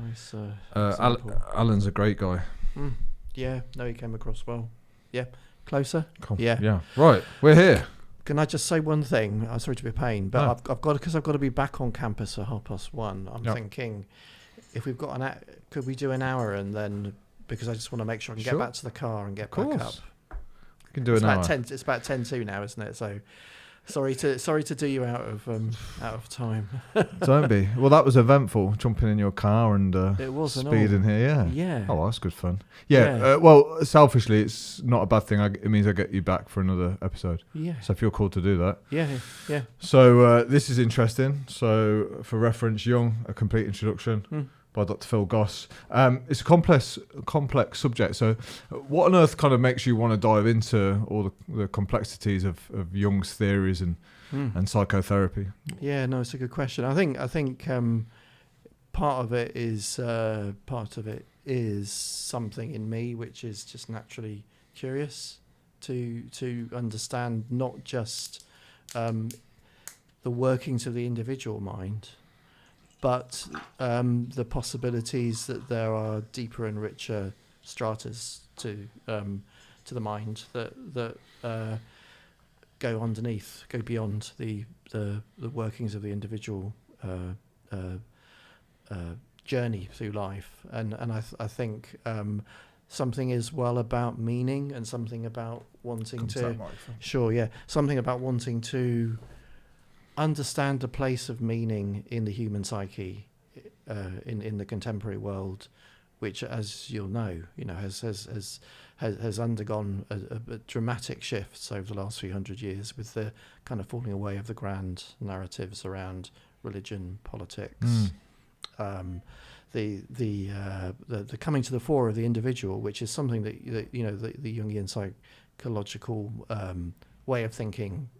Nice example. Alan's a great guy. Yeah, no, he came across well. Yeah, closer. Yeah. Right, we're here. Can I just say one thing? I'm sorry to be a pain, but No. I've got to be back on campus at 1:30. I'm thinking, if we've got could we do an hour and then, because I just want to make sure I can get back to the car and get back up. We can do an hour. It's about 10:02 now, isn't it? So sorry to do you out of time. Don't be. Well, that was eventful, jumping in your car and it was speeding here. Yeah. Oh, that's good fun. Yeah. Well, selfishly, it's not a bad thing. It means I get you back for another episode. Yeah. So if you're called to do that. Yeah. So this is interesting. So for reference, Jung, A Complete Introduction by Dr. Phil Goss. It's a complex subject. So what on earth kind of makes you want to dive into all the complexities of Jung's theories and psychotherapy? Yeah, no, it's a good question. I think part of it is something in me which is just naturally curious to understand not just the workings of the individual mind, but the possibilities that there are deeper and richer stratas to the mind that go beyond the workings of the individual journey through life, and I think something is well about meaning and something about wanting something about wanting to understand the place of meaning in the human psyche in the contemporary world, which, as you'll know, has undergone a dramatic shifts over the last few hundred years, with the kind of falling away of the grand narratives around religion, politics, the coming to the fore of the individual, which is something that the Jungian psychological way of thinking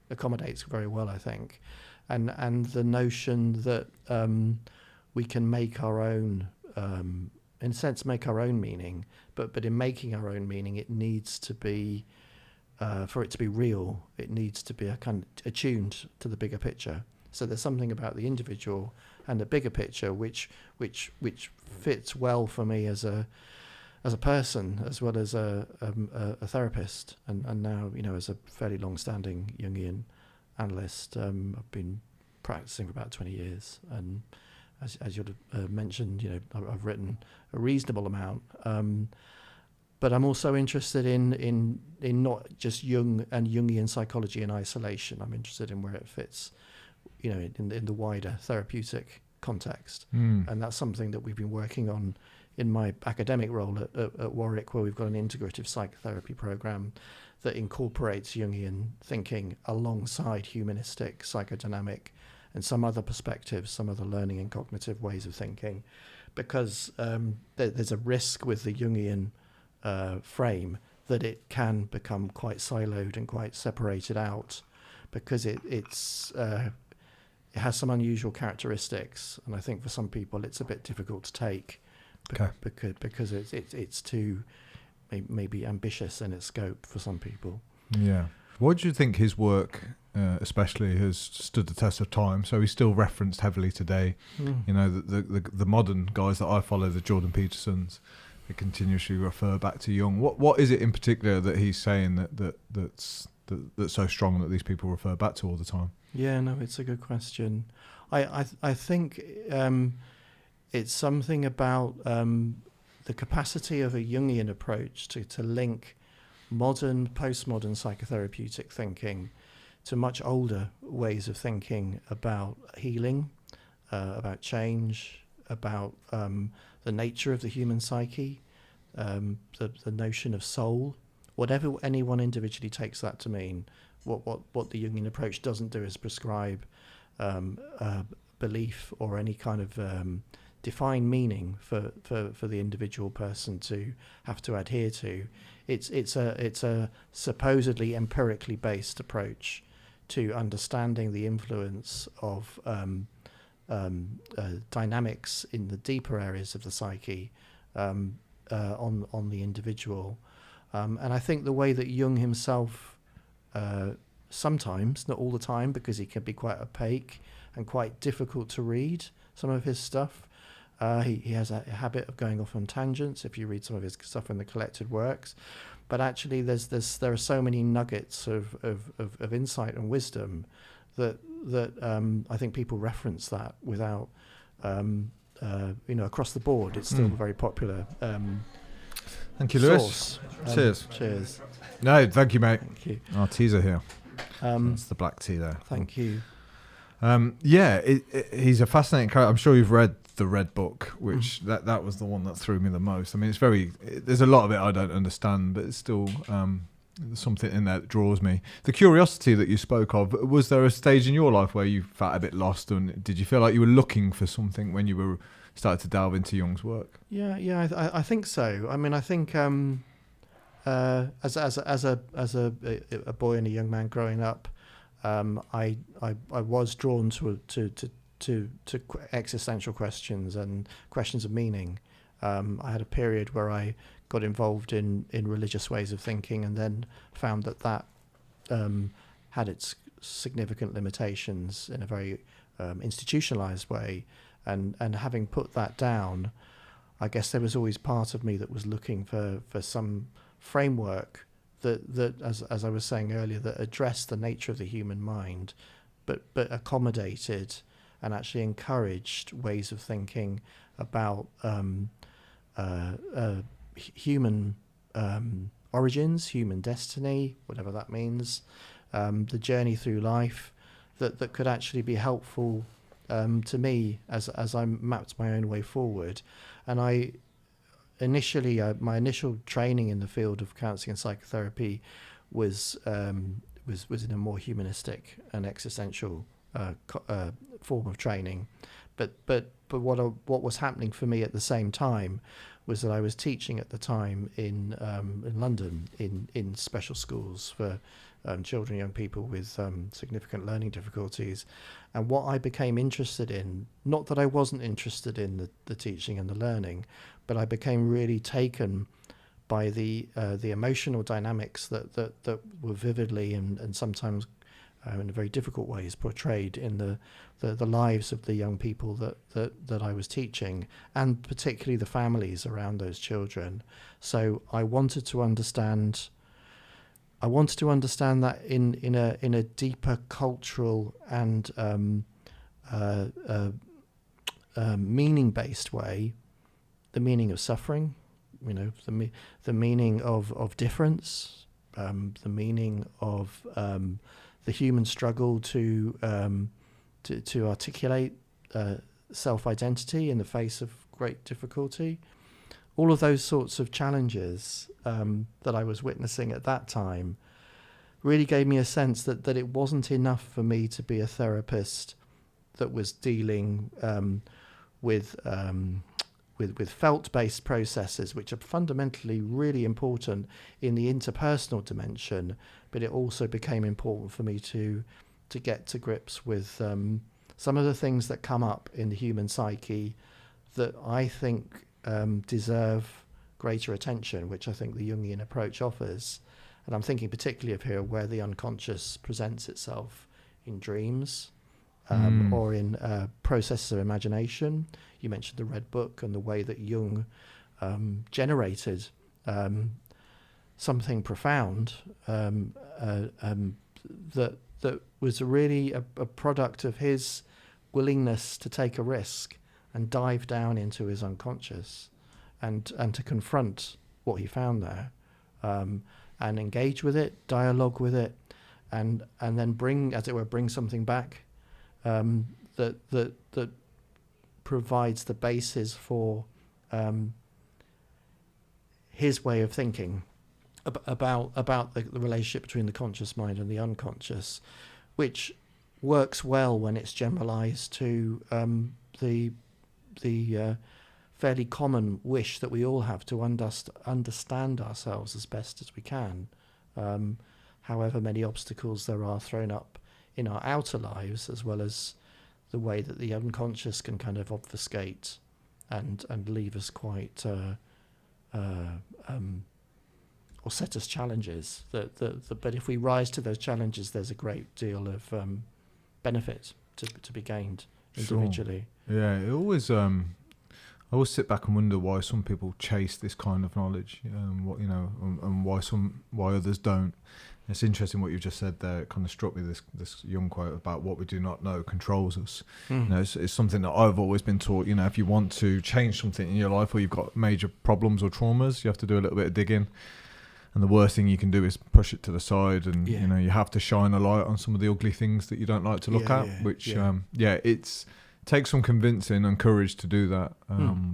accommodates very well, I think, and the notion that we can make our own, in a sense, make our own meaning, but in making our own meaning, it needs to be, for it to be real, it needs to be a kind of attuned to the bigger picture. So there's something about the individual and the bigger picture which fits well for me as a person, as well as a therapist, and now, as a fairly long-standing Jungian analyst. I've been practicing for about 20 years, and as you mentioned, I've written a reasonable amount. But I'm also interested in not just Jung and Jungian psychology in isolation. I'm interested in where it fits, in the wider therapeutic context, and that's something that we've been working on in my academic role at Warwick, where we've got an integrative psychotherapy program that incorporates Jungian thinking alongside humanistic, psychodynamic, and some other perspectives, some other learning and cognitive ways of thinking, because there's a risk with the Jungian frame that it can become quite siloed and quite separated out, because it has some unusual characteristics, and I think for some people it's a bit difficult to take. Because it's too maybe ambitious in its scope for some people. Yeah. What do you think his work, especially, has stood the test of time? So he's still referenced heavily today. The modern guys that I follow, the Jordan Petersons, they continuously refer back to Jung. What is it in particular that he's saying that's so strong that these people refer back to all the time? Yeah, no, it's a good question. I think. It's something about the capacity of a Jungian approach to link modern, postmodern psychotherapeutic thinking to much older ways of thinking about healing, about change, about the nature of the human psyche, the notion of soul. Whatever anyone individually takes that to mean, what the Jungian approach doesn't do is prescribe belief or any kind of define meaning for the individual person to have to adhere to. It's a supposedly empirically based approach to understanding the influence of dynamics in the deeper areas of the psyche on the individual, and I think the way that Jung himself sometimes, not all the time, because he can be quite opaque and quite difficult to read, some of his stuff. He has a habit of going off on tangents if you read some of his stuff in the collected works. But actually there are so many nuggets of insight and wisdom that I think people reference that without, across the board. It's still a very popular Thank you, Lewis. source. Cheers. Cheers. No, thank you, mate. Thank you. Our teas are here. That's the black tea there. Thank you. He's a fascinating character. I'm sure you've read the Red Book, which that was the one that threw me the most. I mean, there's a lot of it I don't understand, but it's still there's something in there that draws me. The curiosity that you spoke of, was there a stage in your life where you felt a bit lost, and did you feel like you were looking for something when you were started to delve into Jung's work? Yeah, I think so. I mean, I think as a boy and a young man growing up, I was drawn to existential questions and questions of meaning. I had a period where I got involved in religious ways of thinking, and then found that had its significant limitations in a very institutionalized way. And having put that down, I guess there was always part of me that was looking for some framework that as I was saying earlier, that addressed the nature of the human mind, but accommodated and actually encouraged ways of thinking about human origins, human destiny, whatever that means, the journey through life, that could actually be helpful to me as I mapped my own way forward. And I initially, my initial training in the field of counselling and psychotherapy was in a more humanistic and existential form of training. But what was happening for me at the same time was that I was teaching at the time in London in special schools for children and young people with significant learning difficulties. And what I became interested in, not that I wasn't interested in the teaching and the learning, but I became really taken by the emotional dynamics that were vividly and sometimes in very difficult ways portrayed in the lives of the young people that I was teaching, and particularly the families around those children. So I wanted to understand that in a deeper cultural and meaning-based way, the meaning of suffering, the meaning of difference, the meaning of the human struggle to articulate self-identity in the face of great difficulty. All of those sorts of challenges that I was witnessing at that time really gave me a sense that it wasn't enough for me to be a therapist that was dealing with felt-based processes, which are fundamentally really important in the interpersonal dimension. But it also became important for me to get to grips with some of the things that come up in the human psyche that I think deserve greater attention, which I think the Jungian approach offers. And I'm thinking particularly of here where the unconscious presents itself in dreams or in processes of imagination. You mentioned the Red Book and the way that Jung generated something profound that was really a product of his willingness to take a risk and dive down into his unconscious and to confront what he found there, and engage with it, dialogue with it, and then bring something back that provides the basis for his way of thinking about the relationship between the conscious mind and the unconscious, which works well when it's generalized to the fairly common wish that we all have to understand ourselves as best as we can, however many obstacles there are thrown up in our outer lives, as well as the way that the unconscious can kind of obfuscate and leave us quite or set us challenges but if we rise to those challenges, there's a great deal of benefit to be gained individually. Sure. Yeah, it always I always sit back and wonder why some people chase this kind of knowledge, what and why others don't. It's interesting what you just said there. It kind of struck me, this Jung quote about what we do not know controls us. It's something that I've always been taught. If you want to change something in your life, or you've got major problems or traumas, you have to do a little bit of digging. And the worst thing you can do is push it to the side, and you have to shine a light on some of the ugly things that you don't like to look at. It's takes some convincing and courage to do that,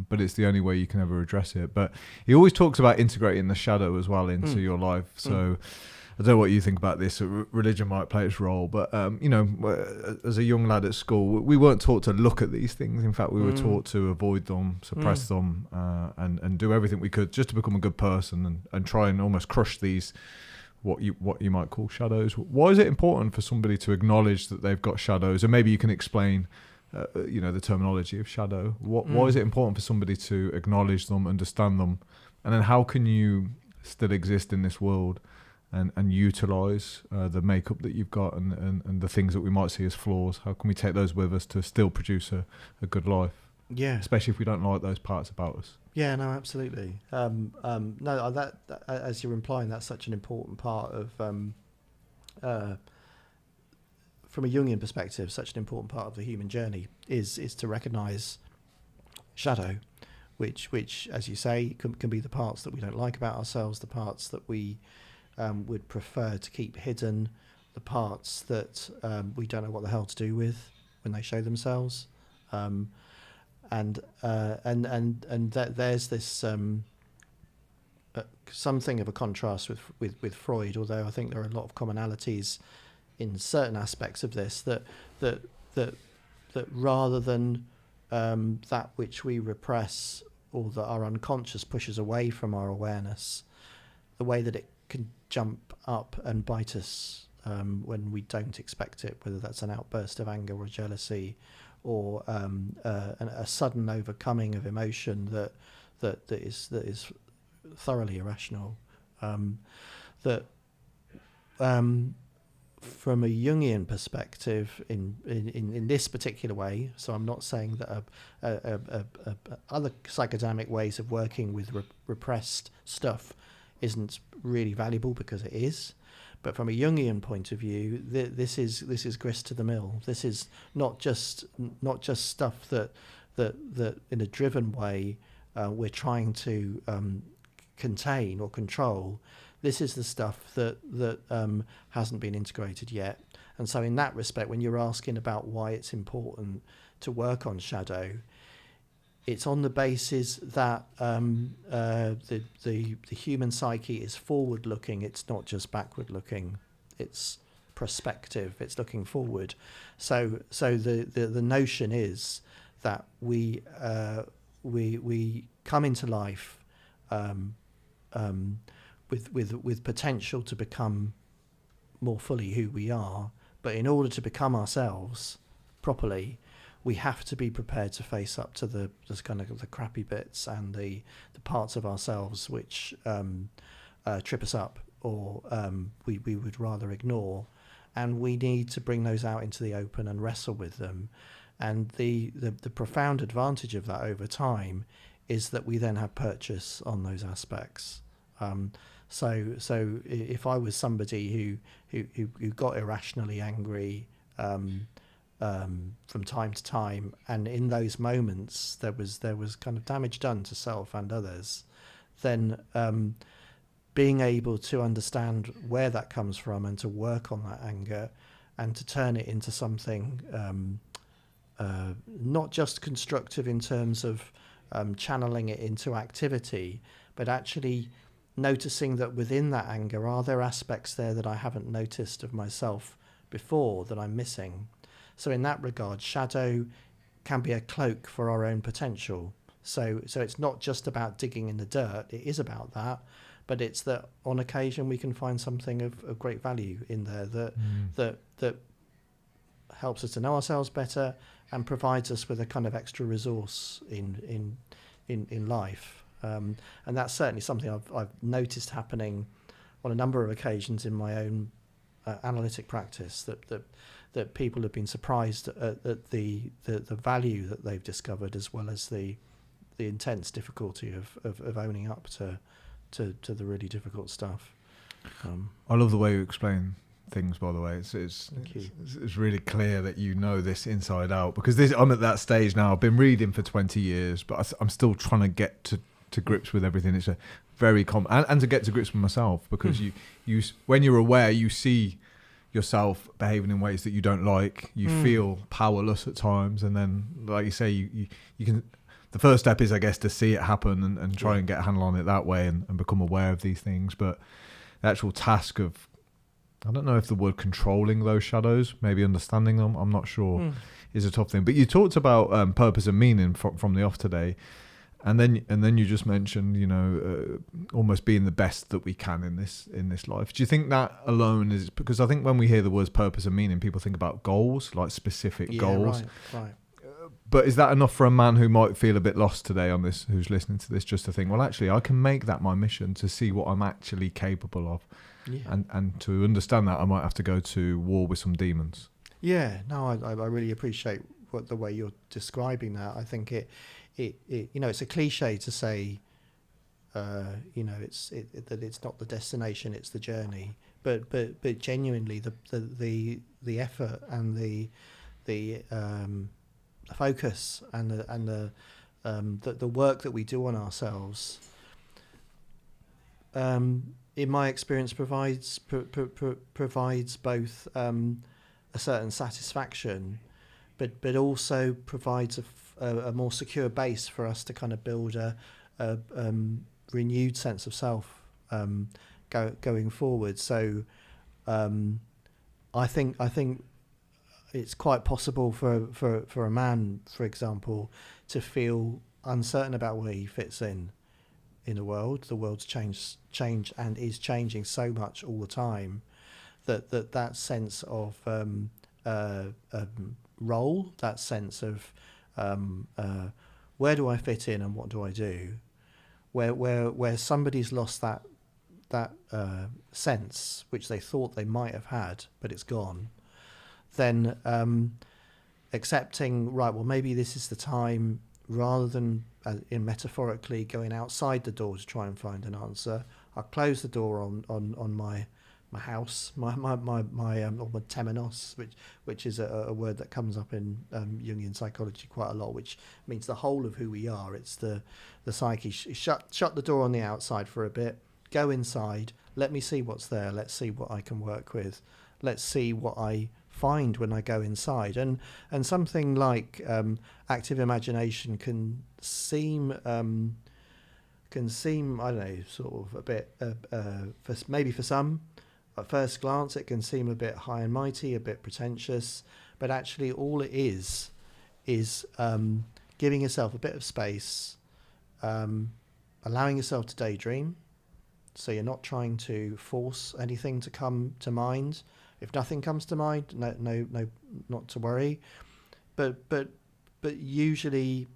but it's the only way you can ever address it. But he always talks about integrating the shadow as well into your life. So I don't know what you think about this. Religion might play its role, but as a young lad at school, we weren't taught to look at these things. In fact, we were taught to avoid them, suppress them, and do everything we could just to become a good person, and try and almost crush these what you might call shadows. Why is it important for somebody to acknowledge that they've got shadows? And maybe you can explain the terminology of shadow. Why is it important for somebody to acknowledge them, understand them, and then how can you still exist in this world and utilize the makeup that you've got and the things that we might see as flaws? How can we take those with us to still produce a good life? Yeah, especially if we don't like those parts about us. Yeah, no, absolutely. No, that as you're implying, that's such an important part of from a Jungian perspective, such an important part of the human journey is to recognise shadow, which, as you say, can be the parts that we don't like about ourselves, the parts that we would prefer to keep hidden, the parts that we don't know what the hell to do with when they show themselves, and that there's this something of a contrast with Freud, although I think there are a lot of commonalities in certain aspects of this, that rather than that which we repress or that our unconscious pushes away from our awareness, the way that it can jump up and bite us when we don't expect it, whether that's an outburst of anger or jealousy, or a sudden overcoming of emotion that is thoroughly irrational. From a Jungian perspective, in this particular way, so I'm not saying that other psychodynamic ways of working with repressed stuff isn't really valuable, because it is. But from a Jungian point of view, this is grist to the mill. This is not just stuff that in a driven way we're trying to contain or control. This is the stuff that hasn't been integrated yet. And so in that respect, when you're asking about why it's important to work on shadow, it's on the basis that the human psyche is forward-looking. It's not just backward-looking. It's prospective. It's looking forward. So the notion is that we come into life with potential to become more fully who we are, but in order to become ourselves properly, we have to be prepared to face up to the kind of the crappy bits and the parts of ourselves which trip us up, or we would rather ignore, and we need to bring those out into the open and wrestle with them. And the profound advantage of that over time is that we then have purchase on those aspects. So if I was somebody who got irrationally angry from time to time, and in those moments there was kind of damage done to self and others, then being able to understand where that comes from and to work on that anger and to turn it into something not just constructive in terms of channeling it into activity, but actually noticing that within that anger, are there aspects there that I haven't noticed of myself before that I'm missing? So in that regard, shadow can be a cloak for our own potential. So it's not just about digging in the dirt. It is about that, but it's that on occasion we can find something of great value in there that helps us to know ourselves better and provides us with a kind of extra resource in life. And that's certainly something I've noticed happening on a number of occasions in my own analytic practice, that people have been surprised at the value that they've discovered, as well as the the intense difficulty of owning up to the really difficult stuff. I love the way you explain things, by the way. It's really clear that you know this inside out, because I'm at that stage now. I've been reading for 20 years, but I'm still trying to get to grips with everything. It's a very and to get to grips with myself, because you when you're aware, you see yourself behaving in ways that you don't like. You feel powerless at times, and then, like you say, you can. The first step is, I guess, to see it happen and try and get a handle on it that way, and become aware of these things. But the actual task of, I don't know if the word controlling those shadows, maybe understanding them, I'm not sure, is a tough thing. But you talked about purpose and meaning from the off today, and then you just mentioned, almost being the best that we can in this life. Do you think that alone is, because I think when we hear the words purpose and meaning, people think about goals, like specific goals. Right. But is that enough for a man who might feel a bit lost today on this, who's listening to this, just to think, well, actually, I can make that my mission, to see what I'm actually capable of? Yeah. And to understand that, I might have to go to war with some demons. Yeah, no, I really appreciate the way you're describing that. I think it it's a cliche to say, that it's not the destination, it's the journey. But genuinely, the effort and the focus and the work that we do on ourselves, in my experience, provides both a certain satisfaction, but also provides a more secure base for us to kind of build a renewed sense of self going forward. So I think it's quite possible for a man, for example, to feel uncertain about where he fits in the world. The world's changed and is changing so much all the time that sense of role, that sense of where do I fit in and what do I do, where somebody's lost that sense which they thought they might have had, but it's gone. Then accepting, right, well, maybe this is the time, rather than in metaphorically going outside the door to try and find an answer, I'll close the door on my house, my temenos, which is a word that comes up in Jungian psychology quite a lot, which means the whole of who we are. It's the psyche. Shut the door on the outside for a bit, go inside, let me see what's there, let's see what I can work with, let's see what I find when I go inside. And something like active imagination can seem I don't know, sort of a bit maybe for some, at first glance it can seem a bit high and mighty, a bit pretentious, but actually all it is giving yourself a bit of space, allowing yourself to daydream, so you're not trying to force anything to come to mind. If nothing comes to mind, no, not to worry. But usually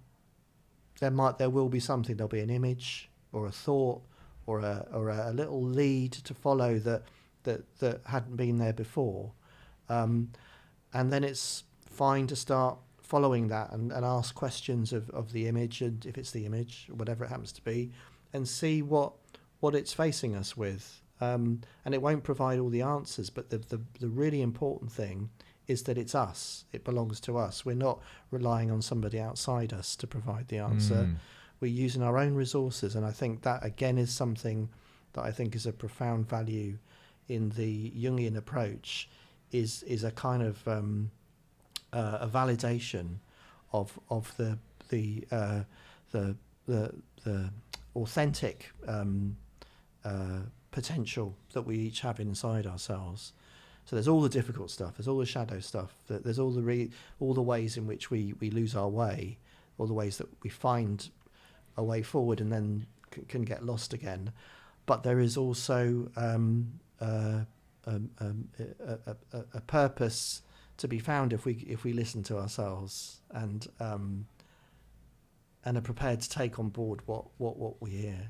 there will be something. There'll be an image or a thought or a little lead to follow that hadn't been there before, and then it's fine to start following that and ask questions of the image, and if it's the image, whatever it happens to be, and see what it's facing us with. And it won't provide all the answers, but the really important thing is that it's us. It belongs to us. We're not relying on somebody outside us to provide the answer. We're using our own resources, and I think that again is something that I think is a profound value in the Jungian approach. Is a kind of a validation of the authentic potential that we each have inside ourselves. So there's all the difficult stuff, there's all the shadow stuff, there's all the ways in which we lose our way, all the ways that we find a way forward and then can get lost again. But there is also a purpose to be found if we listen to ourselves and are prepared to take on board what we hear.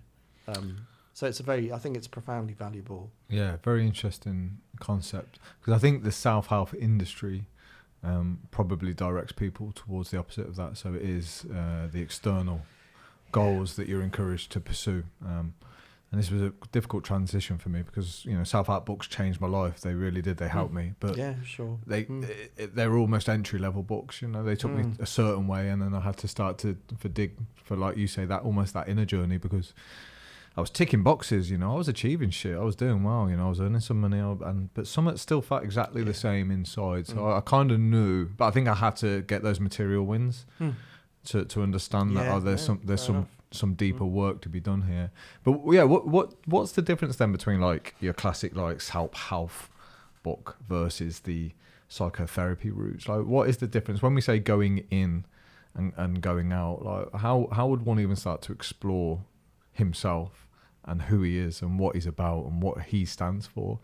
So I think it's profoundly valuable. Yeah, very interesting concept, because I think the self-help industry probably directs people towards the opposite of that. So it is the external goals that you're encouraged to pursue. And this was a difficult transition for me because, you know, self-help books changed my life. They really did. They helped me. But yeah, sure. They were almost entry-level books. You know, they took me a certain way, and then I had to start to dig for, like you say, that almost that inner journey, because I was ticking boxes. You know, I was achieving shit. I was doing well. You know, I was earning some money, but some it still felt exactly the same inside. So I kind of knew, but I think I had to get those material wins to understand that there's some deeper work to be done here. But yeah, what's the difference then between like your classic like self-help book versus the psychotherapy routes? Like, what is the difference when we say going in and going out? Like, how would one even start to explore himself and who he is and what he's about and what he stands for,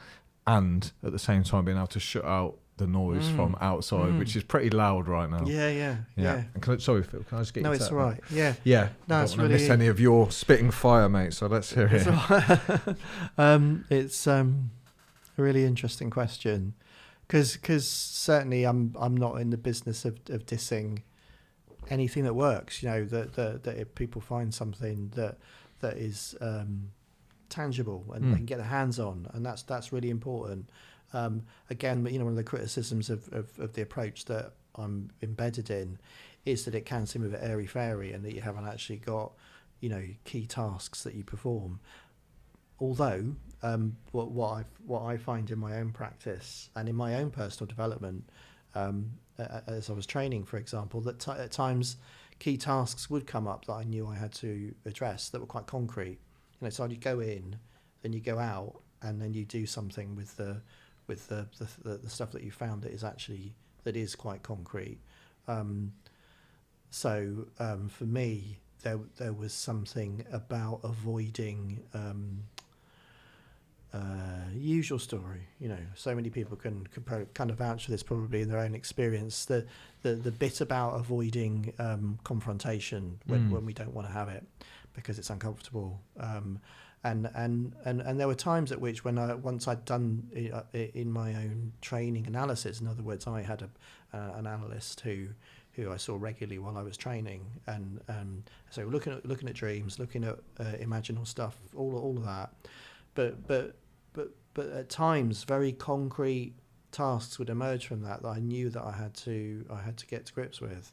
and at the same time being able to shut out the noise from outside, which is pretty loud right now. Yeah. And sorry, Phil, can I just get you? No, it's all right. Yeah. No, it's really. Miss any of your spitting fire, mate. So let's hear it. It's a really interesting question, because certainly I'm not in the business of dissing anything that works. You know, that if people find something that is tangible and they can get their hands on, and that's really important. Again, you know, one of the criticisms of the approach that I'm embedded in is that it can seem a bit airy-fairy and that you haven't actually got, you know, key tasks that you perform. Although, what I find in my own practice and in my own personal development, as I was training, for example, that at times key tasks would come up that I knew I had to address that were quite concrete. You know, so you go in, then you go out, and then you do something with the stuff that you found that is quite concrete. So for me, there was something about avoiding usual story. You know, so many people can kind of vouch for this probably in their own experience. The bit about avoiding confrontation when we don't want to have it because it's uncomfortable. And there were times at which once I'd done in my own training analysis, in other words, I had an analyst who I saw regularly while I was training, and so looking at dreams, looking at imaginal stuff, all of that, but at times very concrete tasks would emerge from that I knew that I had to get to grips with.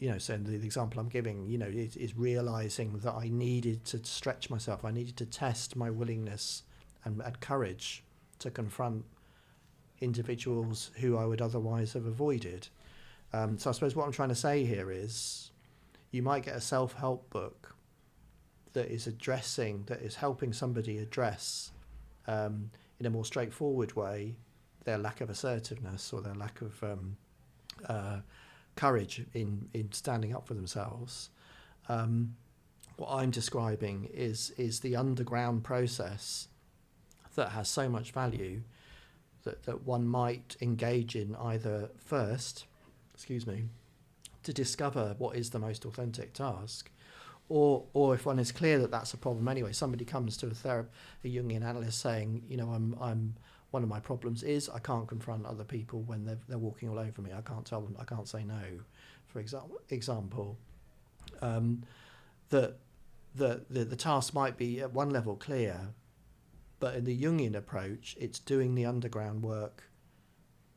You know, so the example I'm giving, you know, is realizing that I needed to stretch myself. I needed to test my willingness and courage to confront individuals who I would otherwise have avoided. So I suppose what I'm trying to say here is you might get a self-help book that is helping somebody address in a more straightforward way their lack of assertiveness or their lack of courage in standing up for themselves. What I'm describing is the underground process that has so much value that one might engage in either first, to discover what is the most authentic task, or if one is clear that that's a problem anyway. Somebody comes to a Jungian analyst saying, you know, I'm one of my problems is I can't confront other people when they're walking all over me. I can't tell them, I can't say no, for example. That the task might be at one level clear, but in the Jungian approach, it's doing the underground work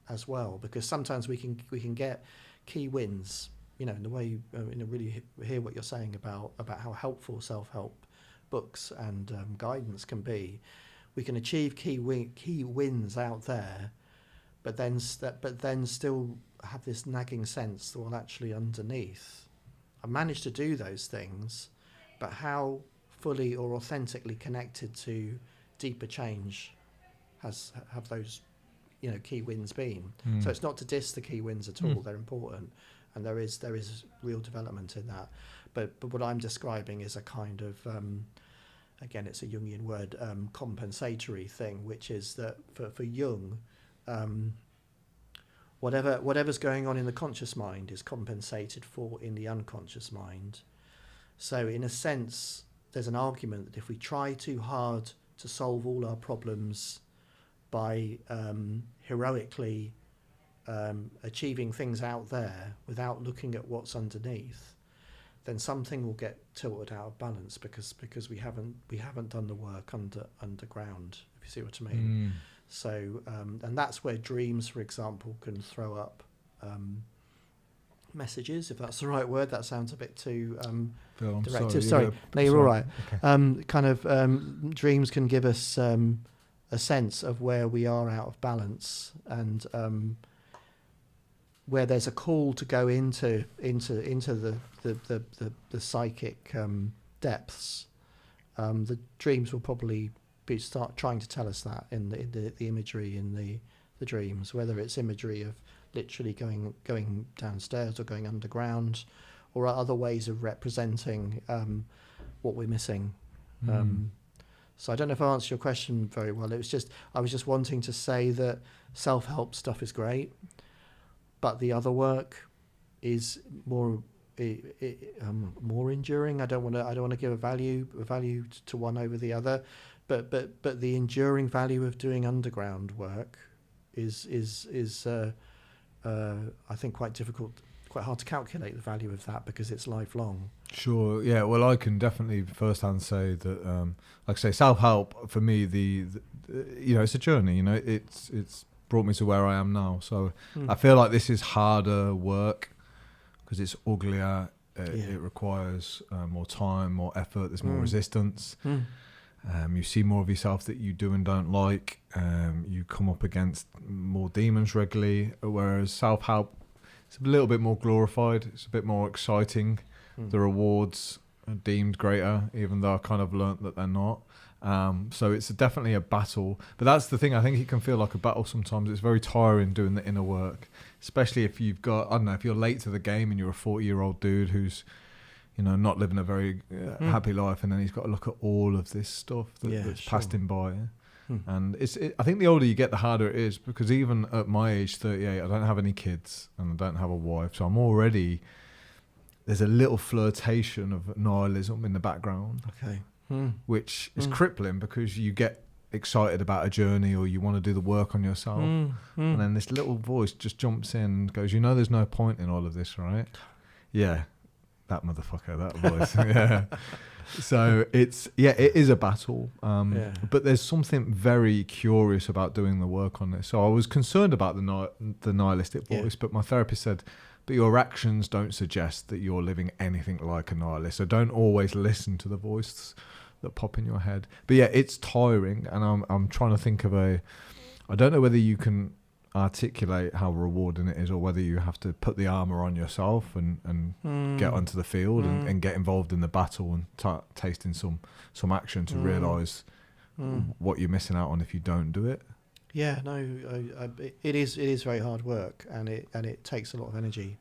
as well, because sometimes we can get key wins, you know, in the way you really hear what you're saying about how helpful self-help books and guidance can be. We can achieve key wins out there, but then still have this nagging sense that, well, actually underneath, I managed to do those things, but how fully or authentically connected to deeper change have those, you know, key wins been? So it's not to diss the key wins at all. They're important, and there is real development in that. But what I'm describing is a kind of again, it's a Jungian word, compensatory thing, which is that for Jung, whatever's going on in the conscious mind is compensated for in the unconscious mind. So in a sense, there's an argument that if we try too hard to solve all our problems by heroically achieving things out there without looking at what's underneath, then something will get tilted out of balance because we haven't done the work underground, if you see what I mean. So and that's where dreams, for example, can throw up messages, if that's the right word. That sounds a bit too Phil, directive. Sorry. No, you're all right. Okay. Dreams can give us a sense of where we are out of balance, and where there's a call to go into the psychic depths. The dreams will probably start trying to tell us that in the imagery in the dreams, whether it's imagery of literally going downstairs or going underground, or other ways of representing what we're missing. So I don't know if I answered your question very well. I was just wanting to say that self-help stuff is great, but the other work is more enduring. I don't want to give a value to one over the other, but the enduring value of doing underground work is I think quite difficult, quite hard to calculate the value of that, because it's lifelong. Sure. Yeah. Well, I can definitely firsthand say that, like I say, self-help for me, the it's a journey. It's brought me to where I am now. So I feel like this is harder work because it's uglier. It requires more time, more effort. There's more resistance. You see more of yourself that you do and don't like. You come up against more demons regularly, whereas self-help, it's a little bit more glorified. It's a bit more exciting. The rewards are deemed greater, even though I kind of learnt that they're not. So it's definitely a battle. But that's the thing. I think it can feel like a battle sometimes. It's very tiring doing the inner work, especially if you've got, I don't know, if you're late to the game and you're a 40-year-old dude who's, not living a very happy life, and then he's got to look at all of this stuff that's passed him by. And I think the older you get, the harder it is, because even at my age, 38, I don't have any kids and I don't have a wife, so I'm already, there's a little flirtation of nihilism in the background, which is crippling, because you get excited about a journey or you want to do the work on yourself, and then this little voice just jumps in and goes, there's no point in all of this, right? Yeah, that motherfucker, that voice. Yeah. So it is a battle, but there's something very curious about doing the work on this. So I was concerned about the nihilistic voice, but my therapist said, but your actions don't suggest that you're living anything like a nihilist, so don't always listen to the voice that pop in your head. But yeah, it's tiring, and I'm trying to think of I don't know whether you can articulate how rewarding it is, or whether you have to put the armor on yourself and get onto the field and get involved in the battle and tasting some action to realize what you're missing out on if you don't do it. It is very hard work, and it takes a lot of energy,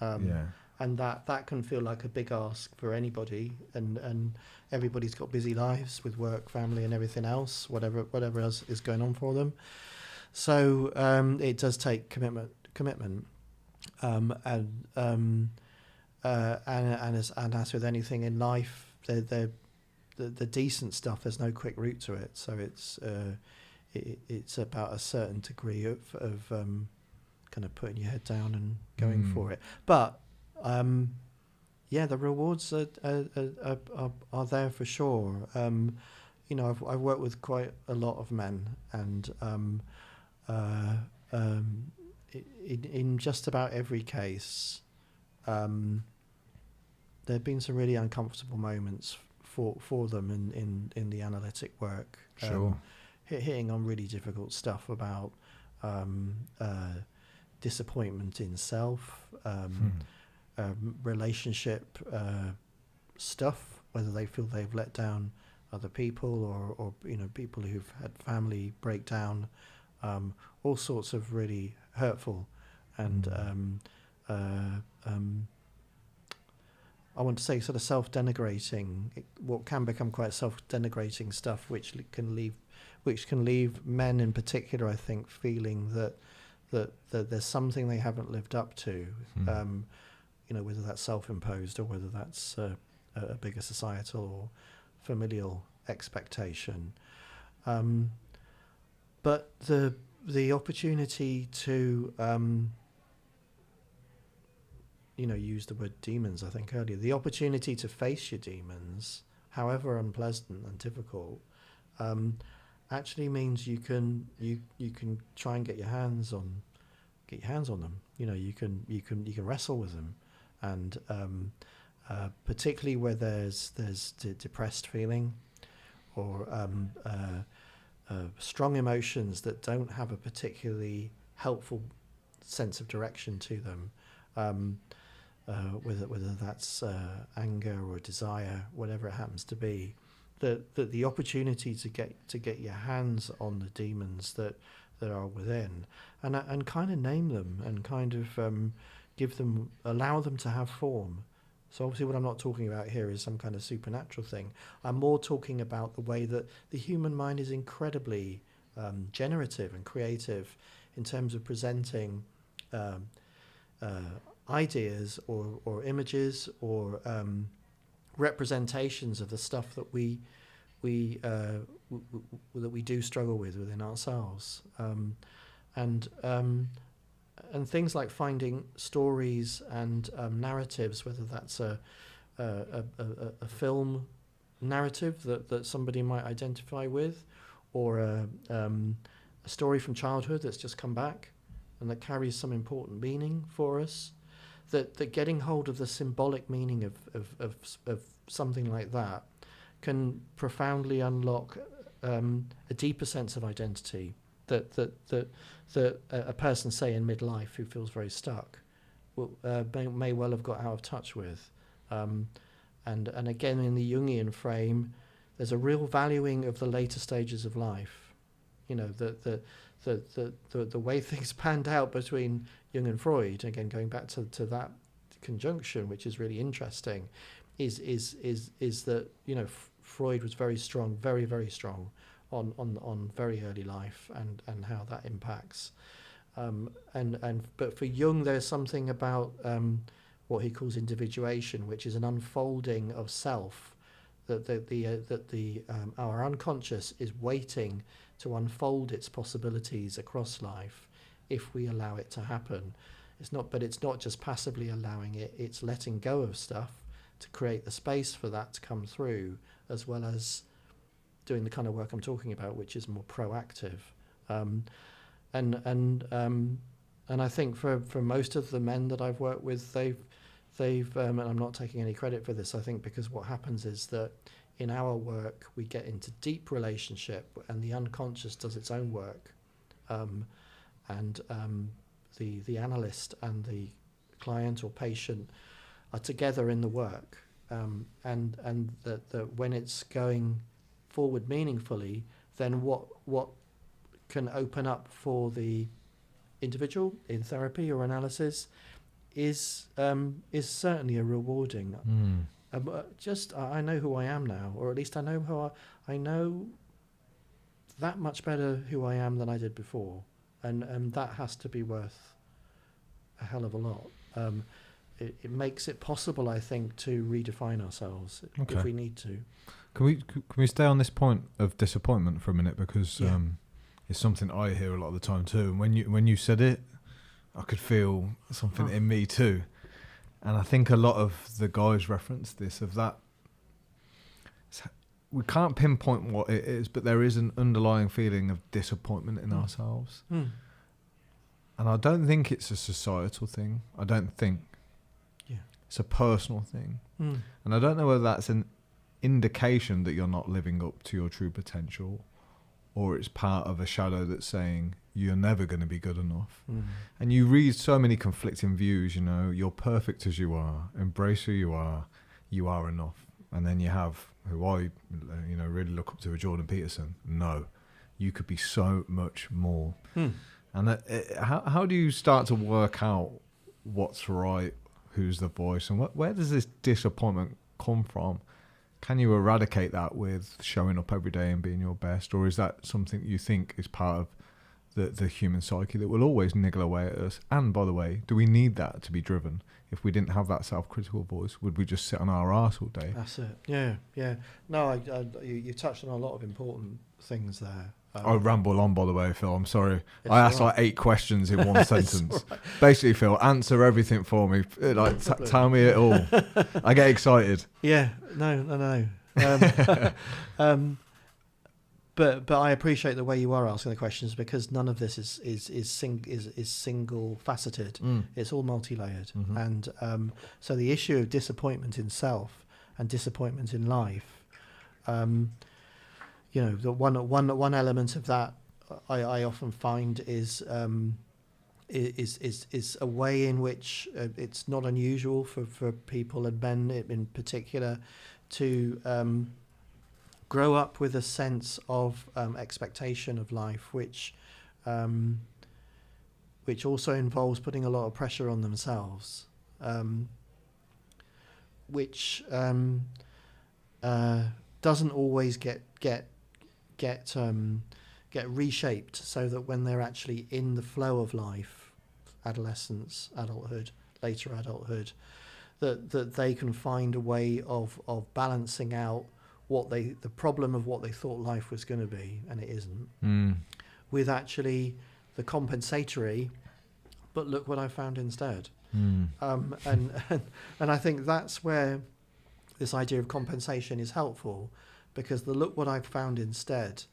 and that can feel like a big ask for anybody, and everybody's got busy lives with work, family, and everything else, whatever else is going on for them. So it does take commitment, and as with anything in life, the decent stuff, there's no quick route to it. So it's about a certain degree of kind of putting your head down and going for it. But the rewards are there for sure. I've worked with quite a lot of men, and in just about every case, there have been some really uncomfortable moments for them in the analytic work. Hitting on really difficult stuff about disappointment in self, relationship stuff, whether they feel they've let down other people, or people who've had family breakdown, all sorts of really hurtful and I want to say sort of self-denigrating, what can become quite self-denigrating stuff, which can leave men in particular, I think, feeling that there's something they haven't lived up to, whether that's self-imposed or whether that's a bigger societal or familial expectation. But the opportunity to used the word demons, I think, earlier. The opportunity to face your demons, however unpleasant and difficult, actually means you can try and get your hands on them. You can wrestle with them, and particularly where there's depressed feeling or strong emotions that don't have a particularly helpful sense of direction to them, whether that's anger or desire, whatever it happens to be, that the opportunity to get your hands on the demons that are within, and kind of name them, and kind of allow them to have form. So obviously what I'm not talking about here is some kind of supernatural thing. I'm more talking about the way that the human mind is incredibly generative and creative in terms of presenting ideas or images or representations of the stuff that we do struggle with within ourselves, and things like finding stories and narratives, whether that's a film narrative that somebody might identify with, or a story from childhood that's just come back and that carries some important meaning for us. That getting hold of the symbolic meaning of something like that can profoundly unlock a deeper sense of identity that a person, say in midlife, who feels very stuck, may well have got out of touch with. And again, in the Jungian frame, there's a real valuing of the later stages of life. The way things panned out between Jung and Freud, again going back to that conjunction, which is really interesting, is that Freud was very strong, very, very strong on very early life and how that impacts. But for Jung, there's something about what he calls individuation, which is an unfolding of self, that our unconscious is waiting to unfold its possibilities across life if we allow it to happen. It's not just passively allowing it, it's letting go of stuff to create the space for that to come through, as well as doing the kind of work I'm talking about, which is more proactive. And I think for most of the men that I've worked with, they've and I'm not taking any credit for this, I think, because what happens is that in our work we get into deep relationship and the unconscious does its own work, and the analyst and the client or patient are together in the work, and that when it's going forward meaningfully, then what can open up for the individual in therapy or analysis is certainly a rewarding. I know who I am now, or at least I know I know that much better who I am than I did before, and that has to be worth a hell of a lot. It makes it possible, I think, to redefine ourselves if we need to. Can we stay on this point of disappointment for a minute, because it's something I hear a lot of the time too. And when you said it, I could feel something in me too. And I think a lot of the guys reference this, of that we can't pinpoint what it is, but there is an underlying feeling of disappointment in ourselves. And I don't think it's a societal thing. I don't think it's a personal thing. And I don't know whether that's an indication that you're not living up to your true potential, or it's part of a shadow that's saying you're never going to be good enough. And you read so many conflicting views, you're perfect as you are, embrace who you are enough. And then you have who I really look up to, a Jordan Peterson. No, you could be so much more. And how do you start to work out what's right, who's the voice, and where does this disappointment come from? Can you eradicate that with showing up every day and being your best, or is that something you think is part of the human psyche that will always niggle away at us? And by the way, do we need that to be driven? If we didn't have that self-critical voice, would we just sit on our arse all day? That's it. Yeah. No, you touched on a lot of important things there. I ramble on, by the way, Phil. I'm sorry. I asked like 8 questions in one sentence. Right. Basically, Phil, answer everything for me. Like, tell me it all. I get excited. Yeah. No. But I appreciate the way you are asking the questions, because none of this is single faceted. It's all multi-layered, and so the issue of disappointment in self and disappointment in life, the one element of that I often find is a way in which it's not unusual for people, and men in particular, to grow up with a sense of expectation of life, which also involves putting a lot of pressure on themselves, which doesn't always get reshaped, so that when they're actually in the flow of life, adolescence, adulthood, later adulthood, that they can find a way of balancing out the problem of what they thought life was going to be, and it isn't, with actually the compensatory, but look what I found instead. And I think that's where this idea of compensation is helpful, because the look what I found instead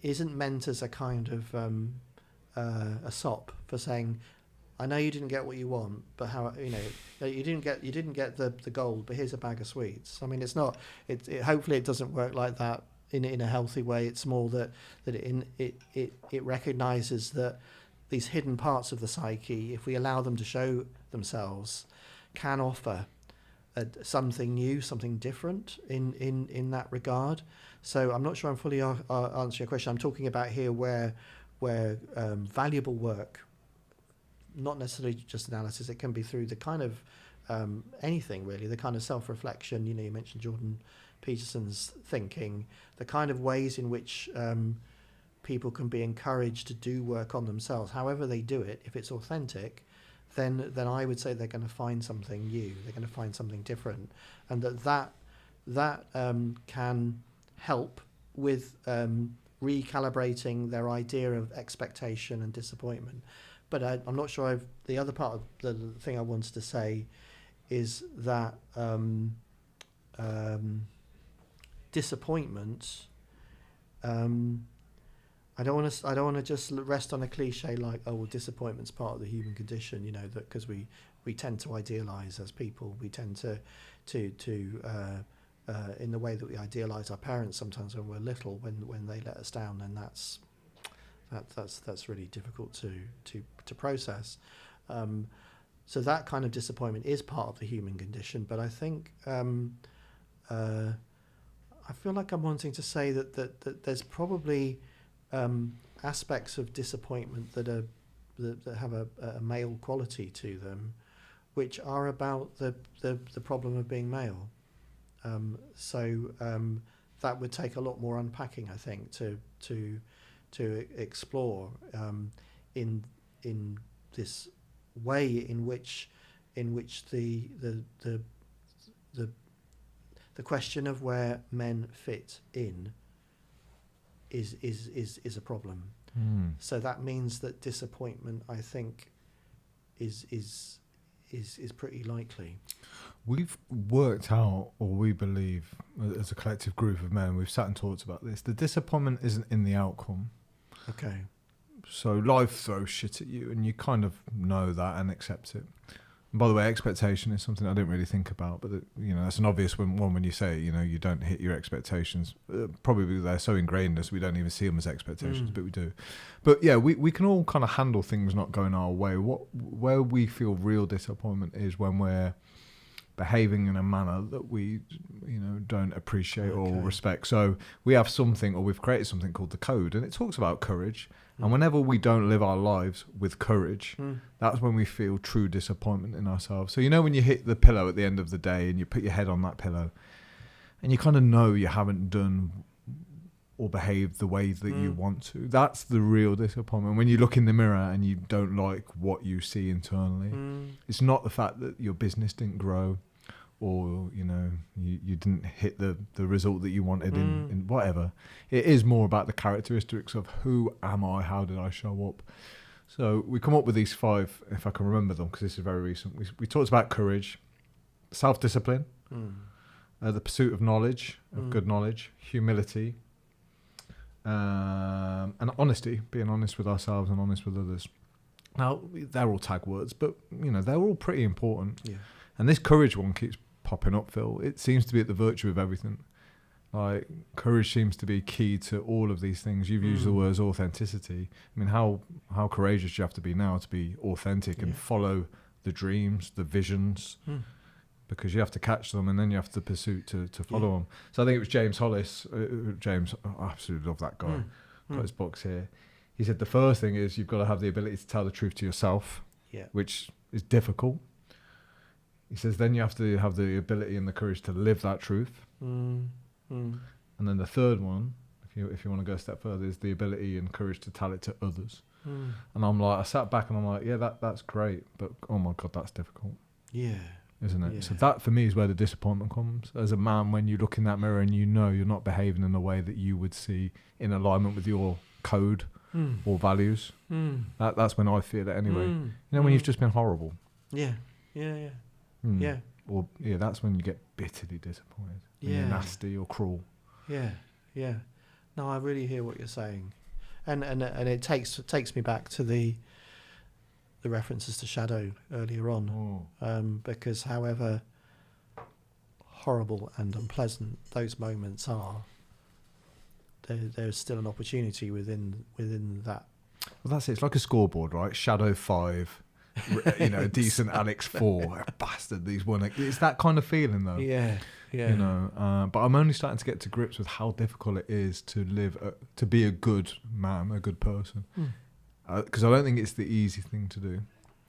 isn't meant as a kind of a sop for saying, I know you didn't get what you want, but how you didn't get the gold, but here's a bag of sweets. I mean, it's not. Hopefully it doesn't work like that in a healthy way. It's more that it recognises that these hidden parts of the psyche, if we allow them to show themselves, can offer something new, something different in that regard. So I'm not sure I'm fully answering your question. I'm talking about here where valuable work, not necessarily just analysis, it can be through the kind of anything really, the kind of self-reflection, you mentioned Jordan Peterson's thinking, the kind of ways in which people can be encouraged to do work on themselves, however they do it. If it's authentic, then I would say they're going to find something new, they're going to find something different, and that can help with recalibrating their idea of expectation and disappointment. But I'm not sure the other part of the thing I wanted to say is that disappointment, I don't want to just rest on a cliche like, oh, well, disappointment's part of the human condition, that because we tend to idealize as people, we tend to in the way that we idealize our parents sometimes when we're little, when they let us down, then that's really difficult to process. So that kind of disappointment is part of the human condition. But I think I feel like I'm wanting to say that there's probably aspects of disappointment that have a male quality to them, which are about the problem of being male. So that would take a lot more unpacking, I think, to explore in this way in which the question of where men fit in is a problem. So that means that disappointment, I think, is pretty likely. We've worked out, or we believe, as a collective group of men, we've sat and talked about this. The disappointment isn't in the outcome. Okay. So life throws shit at you, and you kind of know that and accept it. And by the way, expectation is something I didn't really think about, but that's an obvious one when you say, you don't hit your expectations. Probably they're so ingrained in us we don't even see them as expectations, but we do. But yeah, we can all kind of handle things not going our way. Where we feel real disappointment is when we're behaving in a manner that we don't appreciate or respect. So we have something, or we've created something called the code, and it talks about courage. And whenever we don't live our lives with courage, that's when we feel true disappointment in ourselves. So when you hit the pillow at the end of the day and you put your head on that pillow and you kind of know you haven't done or behaved the way that you want to, that's the real disappointment. When you look in the mirror and you don't like what you see internally, it's not the fact that your business didn't grow or you didn't hit the result that you wanted in whatever. It is more about the characteristics of who am I, how did I show up. So we come up with these 5, if I can remember them, because this is very recent. We talked about courage, self-discipline, the pursuit of knowledge, of good knowledge, humility, and honesty, being honest with ourselves and honest with others. Now, they're all tag words, but they're all pretty important. Yeah. And this courage one keeps popping up, Phil. It seems to be at the virtue of everything. Like, courage seems to be key to all of these things. You've used the words authenticity. I mean, how courageous do you have to be now to be authentic and follow the dreams, the visions, because you have to catch them and then you have the pursuit to follow them. So I think it was James Hollis. James, I absolutely love that guy. Got his books here. He said the first thing is you've got to have the ability to tell the truth to yourself, which is difficult. He says then you have to have the ability and the courage to live that truth. And then the third one, if you want to go a step further, is the ability and courage to tell it to others. And I'm like, I sat back and I'm like, yeah, that's great, but oh my God, that's difficult. Yeah. Isn't it? Yeah. So that for me is where the disappointment comes. As a man, when you look in that mirror and you're not behaving in a way that you would see in alignment with your code or values, that's when I feel it anyway. When you've just been horrible. Yeah. Or that's when you get bitterly disappointed. When you're nasty or cruel. Yeah. No, I really hear what you're saying, and it takes me back to the references to shadow earlier on, because however horrible and unpleasant those moments are, there's still an opportunity within that. Well, that's it. It's like a scoreboard, right? Shadow 5. A decent Alex 4, bastard. These one, it's that kind of feeling though. Yeah. But I'm only starting to get to grips with how difficult it is to to be a good man, a good person. Because I don't think it's the easy thing to do.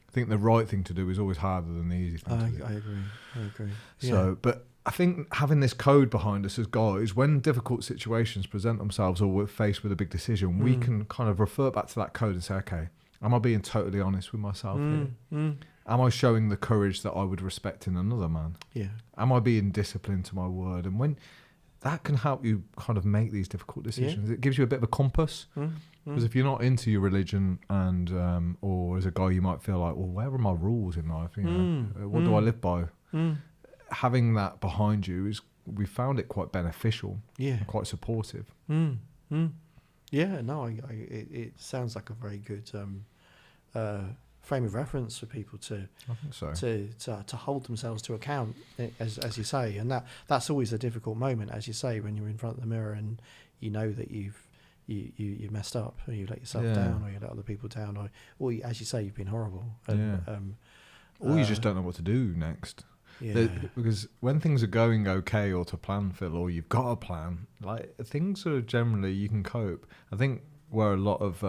I think the right thing to do is always harder than the easy thing to do. I agree. So, but I think having this code behind us as guys, when difficult situations present themselves or we're faced with a big decision, we can kind of refer back to that code and say, okay, am I being totally honest with myself here? Am I showing the courage that I would respect in another man? Yeah. Am I being disciplined to my word? And when that can help you kind of make these difficult decisions. It gives you a bit of a compass. Because if you're not into your religion and or as a guy you might feel like, well, where are my rules in life? What do I live by? Having that behind you we found it quite beneficial. Yeah. Quite supportive. Yeah, no, it sounds like a very good frame of reference for people to hold themselves to account, as you say, and that's always a difficult moment, as you say, when you're in front of the mirror and you know that you messed up, or you let yourself down, or you let other people down, or as you say, you've been horrible, and, or you just don't know what to do next. Yeah. Because when things are going okay or to plan, Phil, or you've got a plan, like things are generally, you can cope. I think where a lot of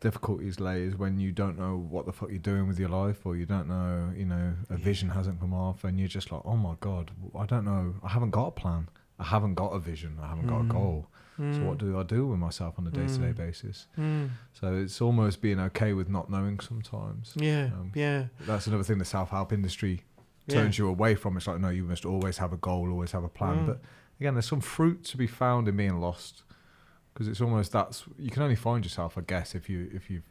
difficulties lay is when you don't know what the fuck you're doing with your life, or you don't know, a vision hasn't come off and you're just like, oh my God, I don't know. I haven't got a plan. I haven't got a vision. I haven't got a goal. So what do I do with myself on a day-to-day basis? So it's almost being okay with not knowing sometimes. That's another thing the self-help industry turns you away from. It's like, no, you must always have a goal, always have a plan. But again, there's some fruit to be found in being lost, because it's almost you can only find yourself, I guess, if you've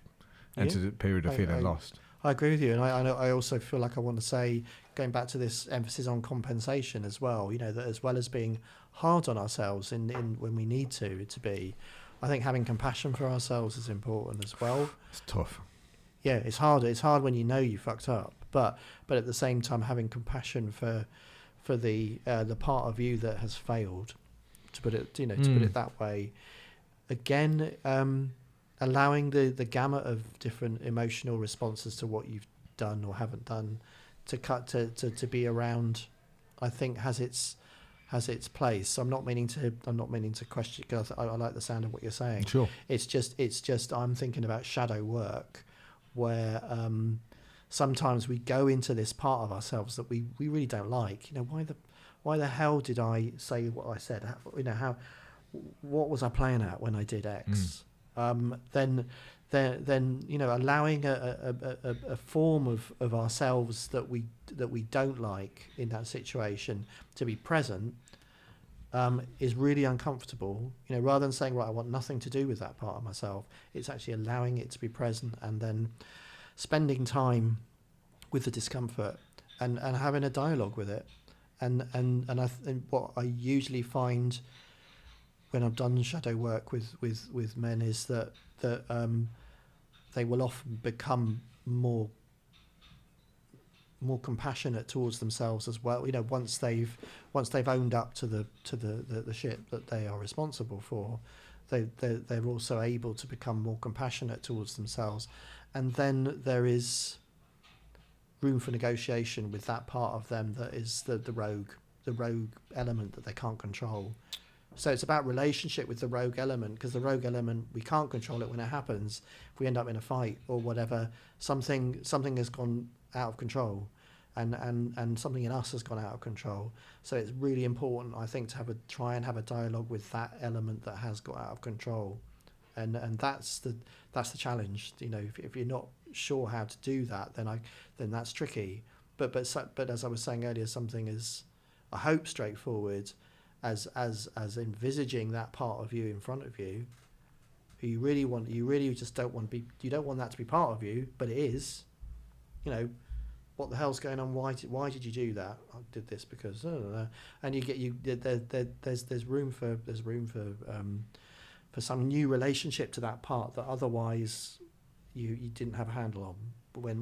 entered a period of feeling lost. I agree with you, and I also feel like I want to say, going back to this emphasis on compensation as well, that as well as being hard on ourselves in when we need to be, I think having compassion for ourselves is important as well. It's tough. Yeah, it's hard. It's hard when you know you fucked up, but at the same time having compassion for the part of you that has failed, to put it to put it that way. Again, allowing the gamut of different emotional responses to what you've done or haven't done to be around, I think has its place. I'm not meaning to question, because I like the sound of what you're saying. Sure. It's just I'm thinking about shadow work, where sometimes we go into this part of ourselves that we really don't like. Why the hell did I say what I said? What was I playing at when I did X? Then then allowing a form of ourselves that we don't like in that situation to be present is really uncomfortable. Rather than saying, right, I want nothing to do with that part of myself, it's actually allowing it to be present and then spending time with the discomfort and having a dialogue with it. And what I usually find when I've done shadow work with men is that they will often become more compassionate towards themselves as well. Once they've owned up to the shit that they are responsible for, they're also able to become more compassionate towards themselves, and then there is room for negotiation with that part of them that is the rogue element that they can't control. So it's about relationship with the rogue element, because the rogue element, we can't control it when it happens. If we end up in a fight or whatever, something has gone out of control, and something in us has gone out of control. So it's really important, I think, to try and have a dialogue with that element that has got out of control, and that's the challenge. If you're not sure how to do that, then that's tricky. But as I was saying earlier, something is, I hope, straightforward. As envisaging that part of you in front of you, who you really just don't want to be. You don't want that to be part of you, but it is. What the hell's going on? Why did you do that? I did this because, and there's room for some new relationship to that part that otherwise you didn't have a handle on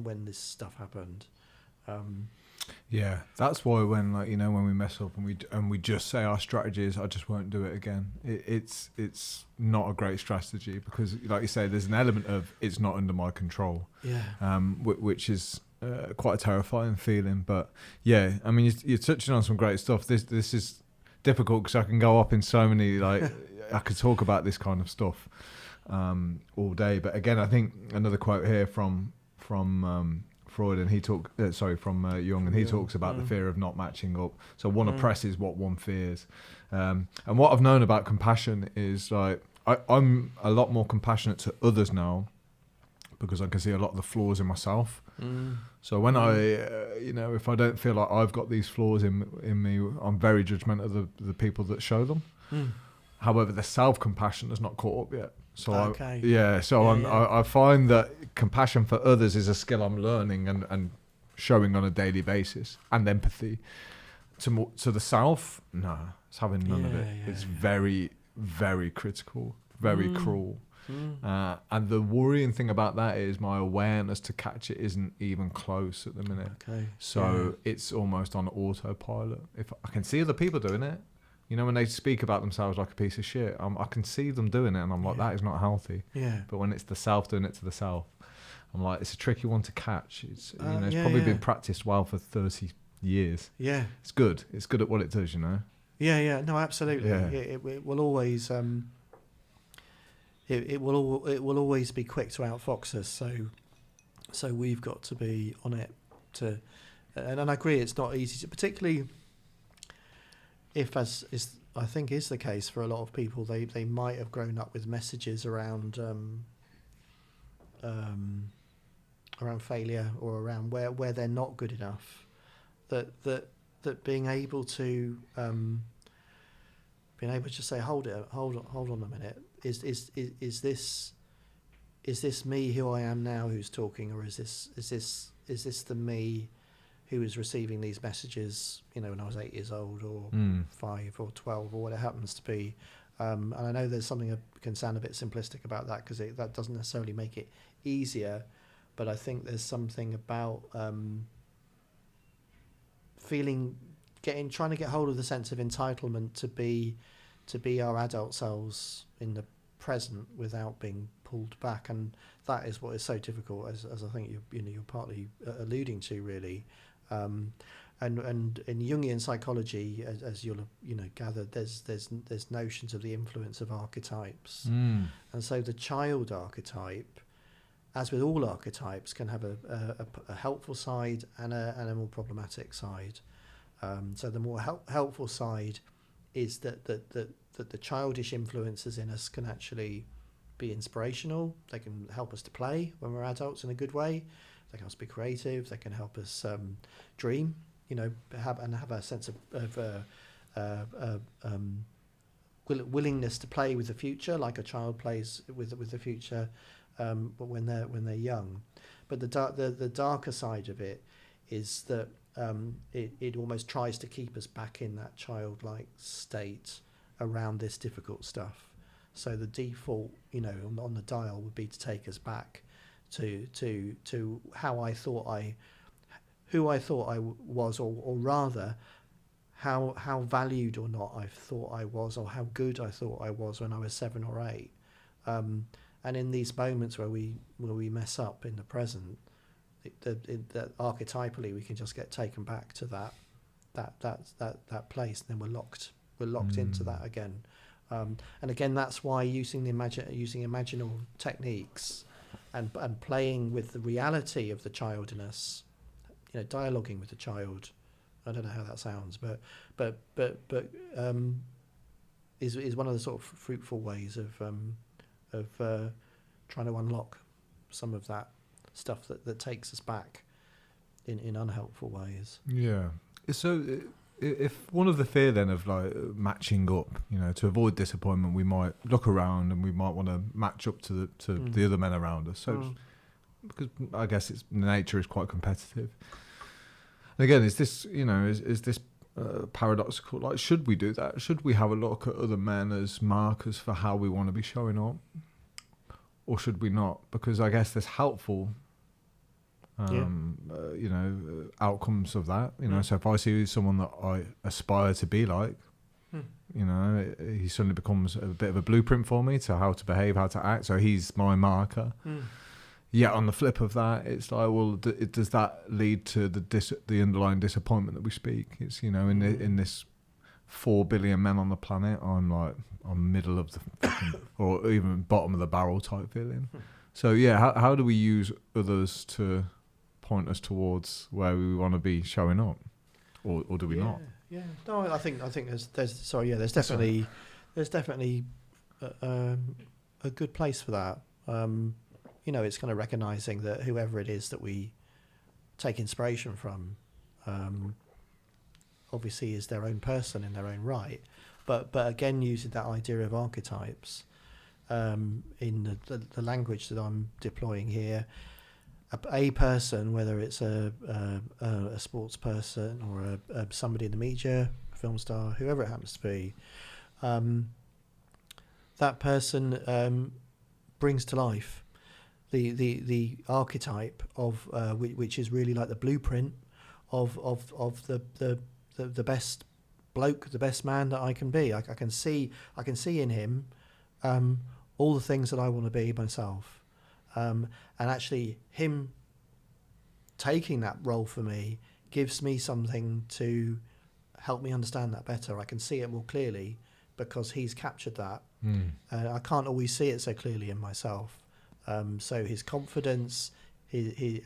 when this stuff happened. Yeah, that's why when when we mess up and we just say our strategy is, I just won't do it again. It's not a great strategy, because, like you say, there's an element of it's not under my control. Yeah. Which is quite a terrifying feeling. But yeah, I mean, you're touching on some great stuff. This is difficult because I can go up in so many I could talk about this kind of stuff all day. But again, I think another quote here from Freud, and from Jung, and he talks about the fear of not matching up. So one oppresses what one fears. And what I've known about compassion is, like, I'm a lot more compassionate to others now because I can see a lot of the flaws in myself. So when I, if I don't feel like I've got these flaws in me, I'm very judgmental of the people that show them. However, the self-compassion has not caught up yet. So I find that compassion for others is a skill I'm learning and showing on a daily basis, and empathy to the self. No, it's having none of it. It's very, very critical, very cruel. And the worrying thing about that is my awareness to catch it isn't even close at the minute. So it's almost on autopilot. If I can see other people doing it, when they speak about themselves like a piece of shit, I can see them doing it, and I'm like, that is not healthy. But when it's the self doing it to the self, I'm like, it's a tricky one to catch. It's probably been practiced well for 30 years. It's good. It's good at what it does, No, absolutely. It will always it will always be quick to outfox us. So we've got to be on it and I agree, it's not easy to, particularly if, as is I think is the case for a lot of people, they might have grown up with messages around failure, or around where they're not good enough, that being able to say, hold on a minute, is this me who I am now who's talking, or is this the me who was receiving these messages, when I was 8 years old, or 5 or 12, or what it happens to be. And I know there's something that can sound a bit simplistic about that, because that doesn't necessarily make it easier. But I think there's something about trying to get hold of the sense of entitlement to be our adult selves in the present without being pulled back, and that is what is so difficult, as I think you're partly alluding to, really. And in Jungian psychology, as you'll gather, there's notions of the influence of archetypes, and so the child archetype, as with all archetypes, can have a helpful side and a more problematic side. So the more helpful side is that the childish influences in us can actually be inspirational. They can help us to play when we're adults in a good way. They can help us be creative. They can help us dream, have a sense of willingness to play with the future, like a child plays with the future, but when they're young. But the darker side of it is that it almost tries to keep us back in that childlike state around this difficult stuff. So the default, on the dial would be to take us back to who I thought I was, or rather, how valued or not I thought I was, or how good I thought I was when I was 7 or 8. And in these moments where we mess up in the present, that archetypally we can just get taken back to that place, and then we're locked into that again. And again, that's why using imaginal techniques and playing with the reality of the child in us, dialoguing with the child. I don't know how that sounds, but is one of the sort of fruitful ways of trying to unlock some of that stuff that takes us back in unhelpful ways. Yeah. So if one of the fear then of like matching up, to avoid disappointment, we might look around and we might want to match up to the other men around us. So because I guess nature is quite competitive. And again, is this is this paradoxical? Like, should we do that? Should we have a look at other men as markers for how we want to be showing up, or should we not? Because I guess there's helpful outcomes of that. So if I see someone that I aspire to be like, he suddenly becomes a bit of a blueprint for me to how to behave, how to act. So he's my marker. Yet on the flip of that, it's like, well, does that lead to the underlying disappointment that we speak? It's in this 4 billion men on the planet, I'm middle of the fucking, or even bottom of the barrel type feeling. So yeah, how do we use others to point us towards where we want to be showing up, or do we not? Yeah. No, I think there's definitely a good place for that. It's kind of recognizing that whoever it is that we take inspiration from, obviously is their own person in their own right. But again, using that idea of archetypes in the language that I'm deploying here, a person, whether it's a sports person or somebody in the media, film star, whoever it happens to be, that person brings to life the archetype of which is really like the blueprint of the best bloke, the best man that I can be. I can see in him all the things that I want to be myself, and actually him taking that role for me gives me something to help me understand that better. I can see it more clearly because he's captured that. I can't always see it so clearly in myself. So his confidence, his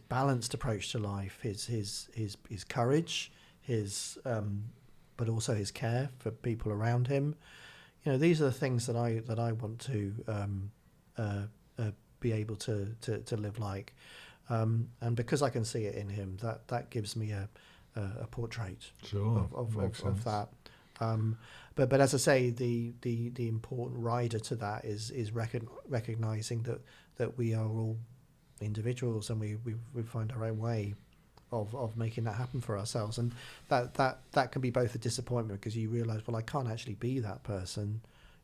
balanced approach to life, his courage, but also his care for people around him. These are the things that I want to be able to live like, and because I can see it in him, that gives me a portrait of that. But as I say, the important rider to that is recognizing that we are all individuals, and we find our own way of making that happen for ourselves, and that can be both a disappointment because you realize, well, I can't actually be that person.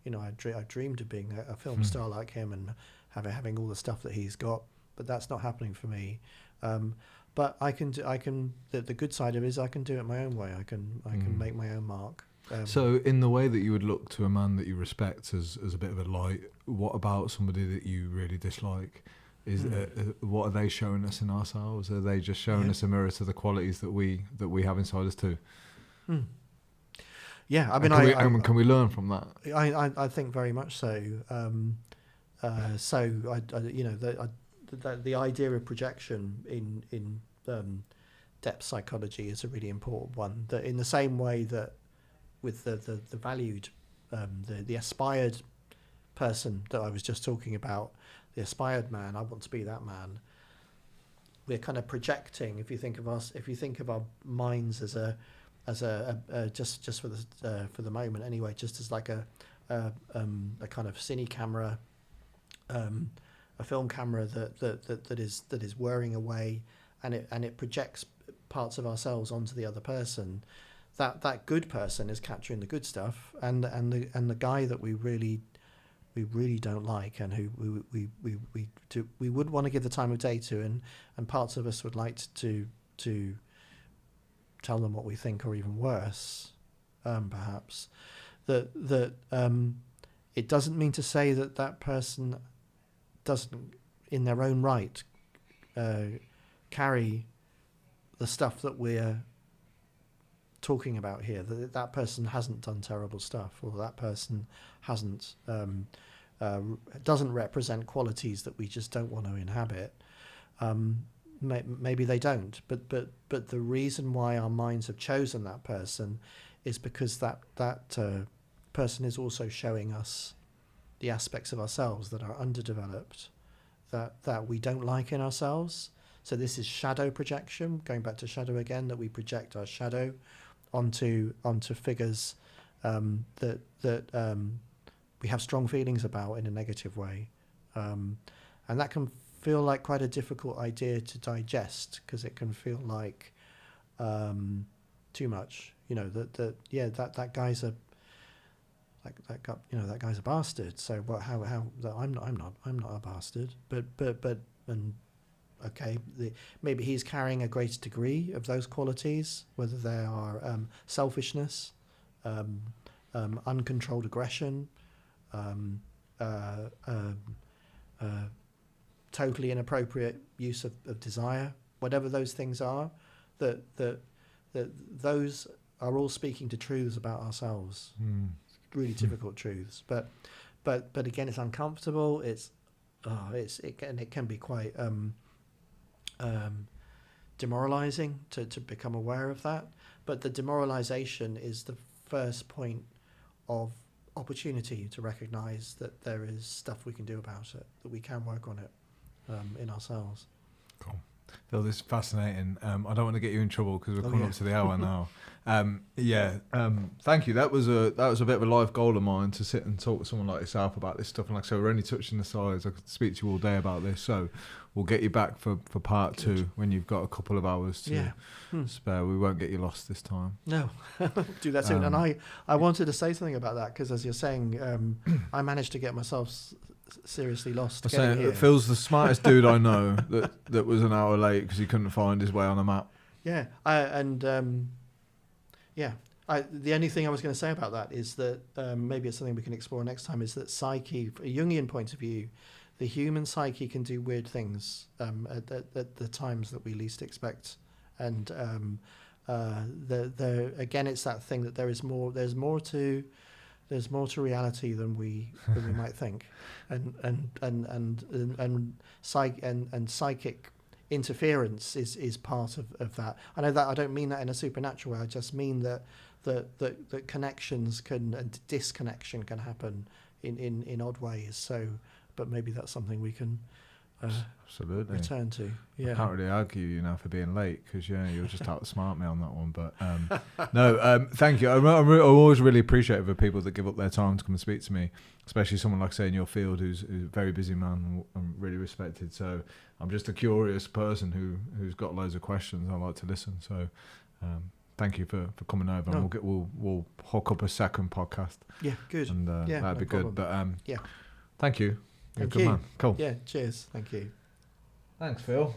I dreamed of being a film star like him and having all the stuff that he's got, but that's not happening for me. But I can the good side of it is I can do it my own way. I can make my own mark. So in the way that you would look to a man that you respect as a bit of a light, what about somebody that you really dislike? What are they showing us in ourselves? Are they just showing us a mirror to the qualities that we have inside us too? Yeah, I mean, can we learn from that? I think very much so. The idea of projection in depth psychology is a really important one. That in the same way that with the valued the aspired person that I was just talking about, the aspired man, I want to be that man. We're kind of projecting. If you think of our minds as a just for the moment anyway, just as like a kind of cine camera, a film camera that is whirring away, and it projects parts of ourselves onto the other person. That good person is capturing the good stuff, and the guy that we really don't like, and who we would want to give the time of day to, and parts of us would like to tell them what we think, or even worse, perhaps. That it doesn't mean to say that person doesn't, in their own right, carry the stuff that we're talking about here. That person hasn't done terrible stuff, or that person hasn't doesn't represent qualities that we just don't want to inhabit. Maybe they don't, but the reason why our minds have chosen that person is because that person is also showing us the aspects of ourselves that are underdeveloped, that we don't like in ourselves. So this is shadow projection, going back to shadow again, that we project our shadow onto figures that we have strong feelings about in a negative way, and that can feel like quite a difficult idea to digest, because it can feel like too much. That guy's that guy's a bastard. So what? How? I'm not a bastard. But okay, maybe he's carrying a greater degree of those qualities, whether they are selfishness, uncontrolled aggression, totally inappropriate use of desire, whatever those things are, that those are all speaking to truths about ourselves. Really difficult truths, but again, it's uncomfortable. It can be quite demoralizing to become aware of that. But the demoralization is the first point of opportunity to recognize that there is stuff we can do about it, that we can work on it in ourselves. Cool. Phil, this is fascinating. I don't want to get you in trouble because we're coming up to the hour now. Thank you. That was a bit of a life goal of mine, to sit and talk to someone like yourself about this stuff. And like I said, we're only touching the sides. I could speak to you all day about this. So we'll get you back for part two when you've got a couple of hours to spare. We won't get you lost this time. No, do that soon. And I wanted to say something about that, because as you're saying, I managed to get myself seriously lost. Phil's the smartest dude I know that was an hour late because he couldn't find his way on a map. Yeah, the only thing I was going to say about that is that maybe it's something we can explore next time, is that psyche, from a Jungian point of view, the human psyche can do weird things at the times that we least expect. And again, it's that thing that there's more to reality than we might think, and psychic interference is part of that. I know that I don't mean that in a supernatural way. I just mean that connections and disconnection can happen in odd ways. So, but maybe that's something we can absolutely return to. Yeah, I can't really argue you now for being late, because you'll just outsmart me on that one. But thank you. I always really appreciate it for people that give up their time to come and speak to me, especially someone like, say, in your field who's a very busy man and really respected. So I'm just a curious person who's got loads of questions. I like to listen. So thank you for coming over. And we'll hook up a second podcast. Yeah, good. And that'd be problem. Good. But thank you. You're a good man. Cool. Yeah, cheers. Thank you. Thanks, Phil.